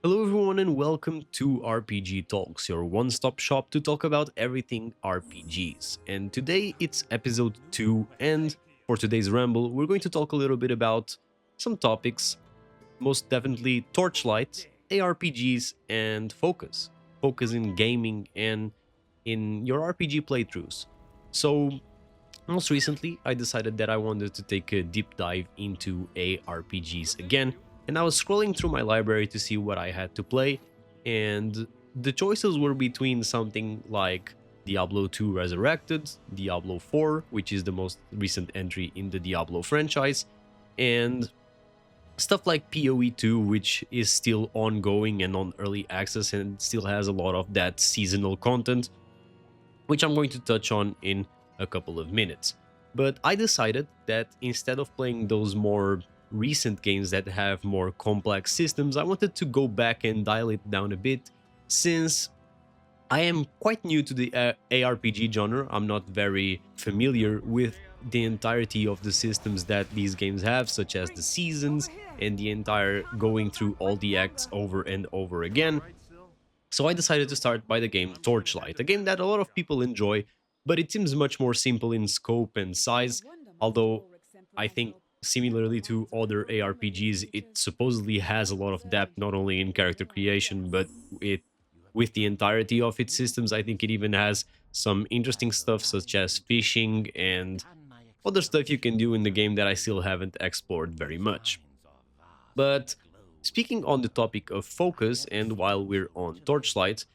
Hello, everyone, and welcome to RPG Talks, your one stop shop to talk about everything RPGs. And today it's episode 2, and for today's ramble, we're going to talk a little bit about some topics, most definitely Torchlight, ARPGs, and focus. Focus in gaming and in your RPG playthroughs. So, most recently, I decided that I wanted to take a deep dive into ARPGs again, and I was scrolling through my library to see what I had to play, and the choices were between something like Diablo 2 Resurrected, Diablo 4, which is the most recent entry in the Diablo franchise, and stuff like PoE 2, which is still ongoing and on early access and still has a lot of that seasonal content, which I'm going to touch on in a couple of minutes. But I decided that instead of playing those more recent games that have more complex systems, I wanted to go back and dial it down a bit since I am quite new to the ARPG genre. I'm not very familiar with the entirety of the systems that these games have, such as the seasons and the entire going through all the acts over and over again. So I decided to start by the game Torchlight, a game that a lot of people enjoy, but it seems much more simple in scope and size, although I think similarly to other ARPGs, it supposedly has a lot of depth not only in character creation, but it with the entirety of its systems. I think it even has some interesting stuff such as fishing and other stuff you can do in the game that I still haven't explored very much. But speaking on the topic of focus, and while we're on Torchlight,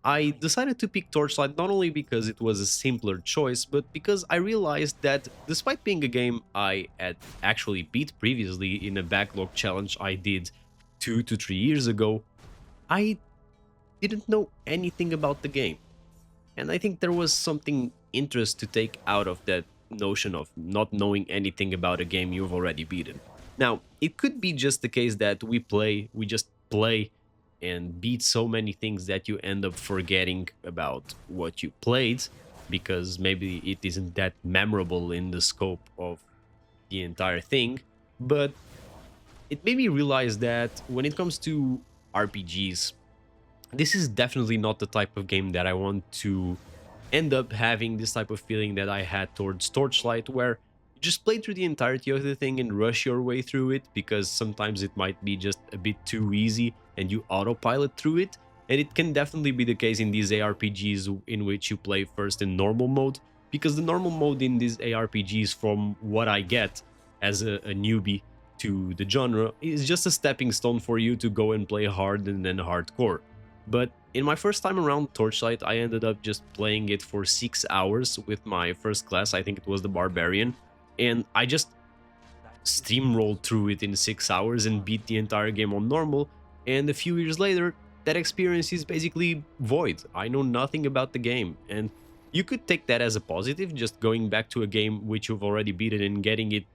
I decided to pick Torchlight not only because it was a simpler choice, but because I realized that despite being a game I had actually beat previously in a backlog challenge I did 2 to 3 years ago, I didn't know anything about the game. And I think there was something interest to take out of that notion of not knowing anything about a game you've already beaten. Now, it could be just the case that we just play and beat so many things that you end up forgetting about what you played because maybe it isn't that memorable in the scope of the entire thing. But it made me realize that when it comes to RPGs, this is definitely not the type of game that I want to end up having this type of feeling that I had towards Torchlight, where you just play through the entirety of the thing and rush your way through it because sometimes it might be just a bit too easy and you autopilot through it. And it can definitely be the case in these ARPGs in which you play first in normal mode, because the normal mode in these ARPGs, from what I get as a newbie to the genre, is just a stepping stone for you to go and play hard and then hardcore. But in my first time around Torchlight, I ended up just playing it for 6 hours with my first class. I think it was the Barbarian. And I just steamrolled through it in 6 hours and beat the entire game on normal. And a few years later, that experience is basically void. I know nothing about the game. And you could take that as a positive, just going back to a game which you've already beaten and getting it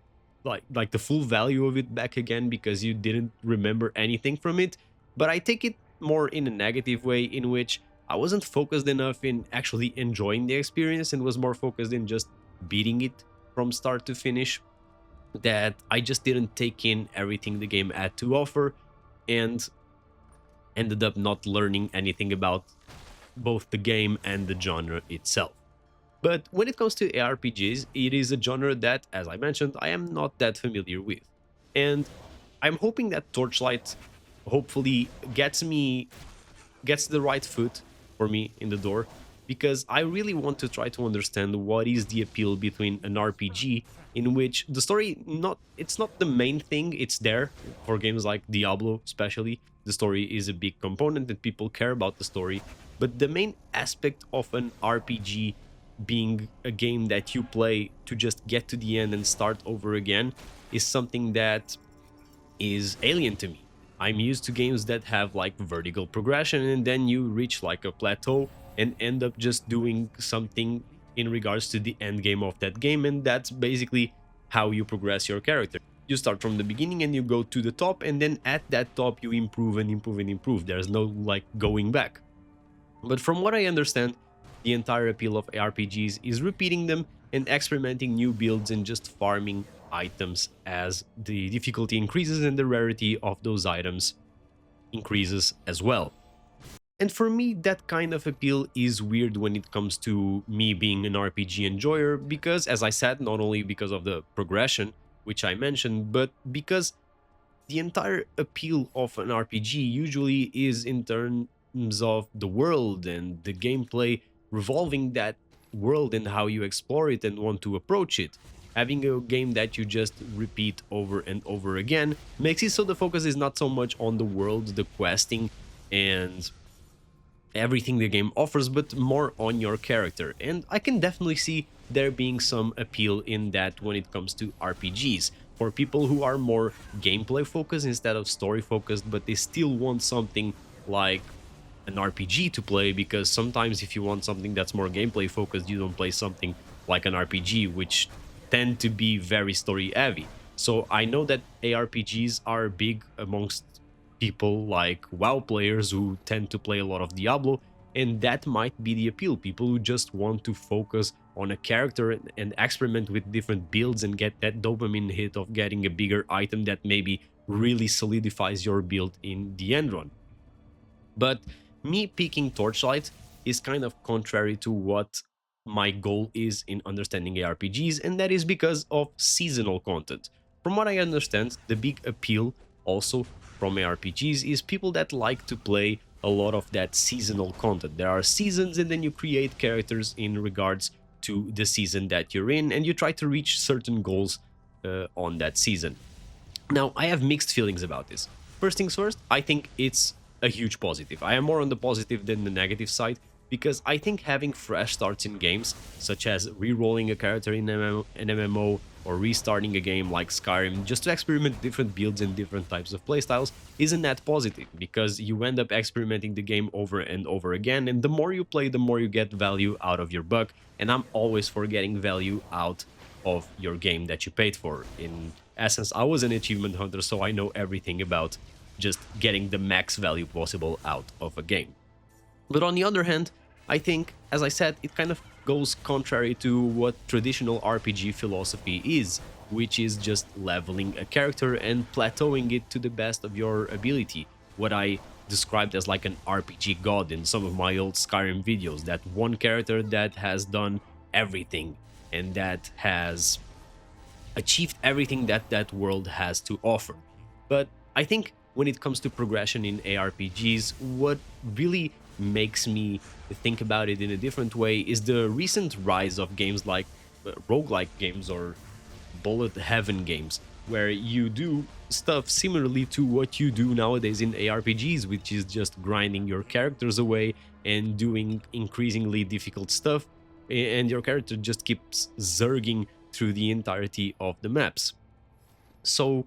like the full value of it back again because you didn't remember anything from it. But I take it more in a negative way, in which I wasn't focused enough in actually enjoying the experience and was more focused in just beating it from start to finish, that I just didn't take in everything the game had to offer and ended up not learning anything about both the game and the genre itself. But when it comes to ARPGs, it is a genre that, as I mentioned, I am not that familiar with. And I'm hoping that Torchlight hopefully gets the right foot for me in the door, because I really want to try to understand what is the appeal between an RPG in which the story it's not the main thing. It's there for games like Diablo, especially. The story is a big component and people care about the story, but the main aspect of an RPG being a game that you play to just get to the end and start over again is something that is alien to me. I'm used to games that have like vertical progression and then you reach like a plateau and end up just doing something in regards to the end game of that game, and that's basically how you progress your character. You start from the beginning and you go to the top, and then at that top you improve and improve and improve. There's no like going back. But from what I understand, the entire appeal of ARPGs is repeating them and experimenting new builds and just farming items as the difficulty increases and the rarity of those items increases as well. And for me, that kind of appeal is weird when it comes to me being an RPG enjoyer, because, as I said, not only because of the progression, which I mentioned, but because the entire appeal of an RPG usually is in terms of the world and the gameplay revolving that world and how you explore it and want to approach it. Having a game that you just repeat over and over again makes it so the focus is not so much on the world, the questing, and everything the game offers, but more on your character. And I can definitely see there being some appeal in that when it comes to RPGs. For people who are more gameplay focused instead of story focused, but they still want something like an RPG to play, because sometimes if you want something that's more gameplay focused, you don't play something like an RPG, which tend to be very story heavy. So I know that ARPGs are big amongst people like WoW players who tend to play a lot of Diablo, and that might be the appeal. People who just want to focus on a character and experiment with different builds and get that dopamine hit of getting a bigger item that maybe really solidifies your build in the end run. But me picking Torchlight is kind of contrary to what my goal is in understanding ARPGs, and that is because of seasonal content. From what I understand, the big appeal also from ARPGs is people that like to play a lot of that seasonal content. There are seasons, and then you create characters in regards to the season that you're in, and you try to reach certain goals on that season. Now, I have mixed feelings about this. First things first, I think it's a huge positive. I am more on the positive than the negative side, because I think having fresh starts in games, such as re-rolling a character in an MMO or restarting a game like Skyrim just to experiment different builds and different types of playstyles, isn't that positive, because you end up experimenting the game over and over again, and the more you play, the more you get value out of your buck, and I'm always for getting value out of your game that you paid for. In essence, I was an achievement hunter, so I know everything about just getting the max value possible out of a game. But on the other hand, I think, as I said, it kind of goes contrary to what traditional RPG philosophy is, which is just leveling a character and plateauing it to the best of your ability. What I described as like an RPG god in some of my old Skyrim videos, that one character that has done everything and that has achieved everything that that world has to offer. But I think when it comes to progression in ARPGs, what really makes me think about it in a different way is the recent rise of games like roguelike games or bullet heaven games, where you do stuff similarly to what you do nowadays in ARPGs, which is just grinding your characters away and doing increasingly difficult stuff, and your character just keeps zerging through the entirety of the maps. So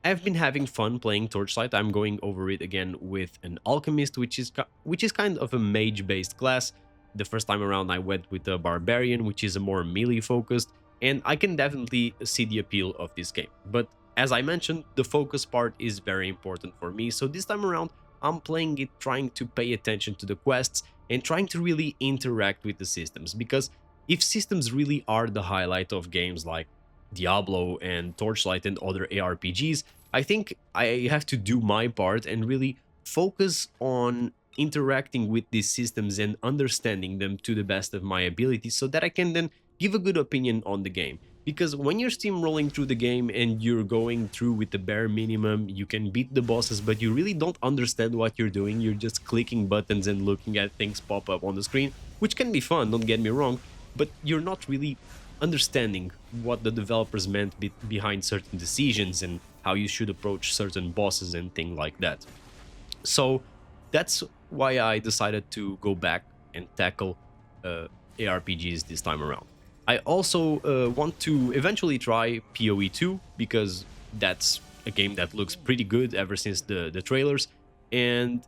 I've been having fun playing Torchlight. I'm going over it again with an alchemist, which is kind of a mage-based class. The first time around I went with a barbarian, which is a more melee focused, and I can definitely see the appeal of this game. But as I mentioned, the focus part is very important for me, so this time around I'm playing it trying to pay attention to the quests and trying to really interact with the systems, because if systems really are the highlight of games like Diablo and Torchlight and other ARPGs, I think I have to do my part and really focus on interacting with these systems and understanding them to the best of my ability, so that I can then give a good opinion on the game. Because when you're steamrolling through the game and you're going through with the bare minimum, you can beat the bosses, but you really don't understand what you're doing. You're just clicking buttons and looking at things pop up on the screen, which can be fun, don't get me wrong, but you're not really understanding what the developers meant behind certain decisions and how you should approach certain bosses and things like that. So that's why I decided to go back and tackle ARPGs this time around. I also want to eventually try PoE 2, because that's a game that looks pretty good ever since the trailers, and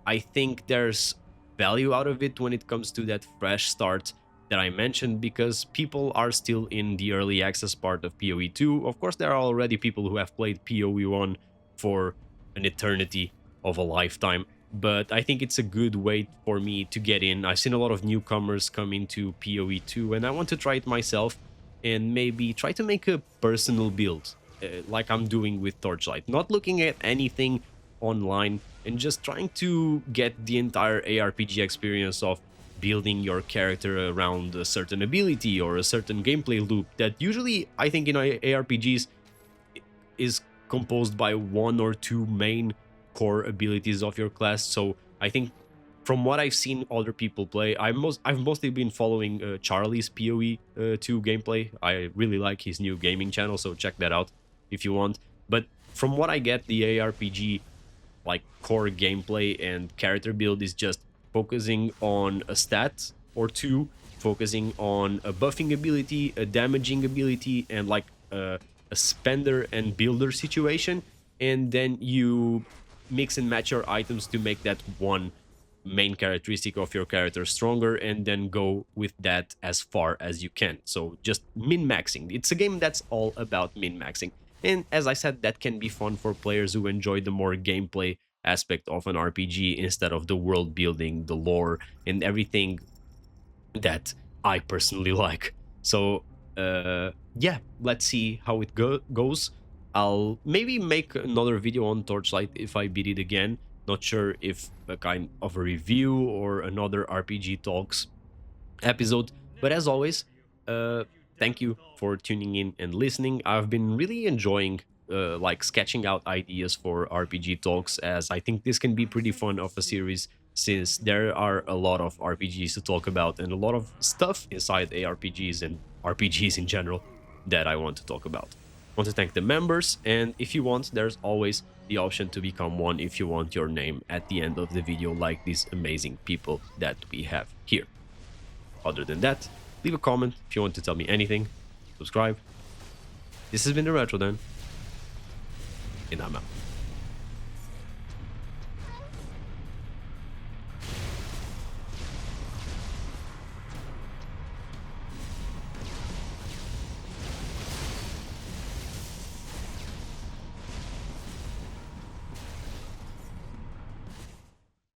I think there's value out of it when it comes to that fresh start that I mentioned, because people are still in the early access part of PoE 2. Of course, there are already people who have played PoE 1 for an eternity of a lifetime, but I think it's a good way for me to get in. I've seen a lot of newcomers come into PoE 2, and I want to try it myself and maybe try to make a personal build, like I'm doing with Torchlight. Not looking at anything online and just trying to get the entire ARPG experience of building your character around a certain ability or a certain gameplay loop that usually I think in ARPGs is composed by one or two main core abilities of your class. So I think from what I've seen other people play, I've mostly been following Charlie's PoE 2 gameplay. I really like his new gaming channel, so check that out if you want. But from what I get, the ARPG like core gameplay and character build is just focusing on a stat or two, focusing on a buffing ability, a damaging ability, and like a spender and builder situation, and then you mix and match your items to make that one main characteristic of your character stronger, and then go with that as far as you can. So just min-maxing. It's a game that's all about min-maxing. And as I said, that can be fun for players who enjoy the more gameplay aspect of an RPG instead of the world building, the lore, and everything that I personally like. So yeah, let's see how it goes. I'll maybe make another video on Torchlight if I beat it again. Not sure if a kind of a review or another RPG Talks episode. But as always, thank you for tuning in and listening. I've been really enjoying like sketching out ideas for RPG Talks, as I think this can be pretty fun of a series, since there are a lot of RPGs to talk about and a lot of stuff inside ARPGs and RPGs in general that I want to talk about. I want to thank the members, and if you want, there's always the option to become one if you want your name at the end of the video, like these amazing people that we have here. Other than that, leave a comment if you want to tell me anything, subscribe. This has been the Retro Den, and I'm out.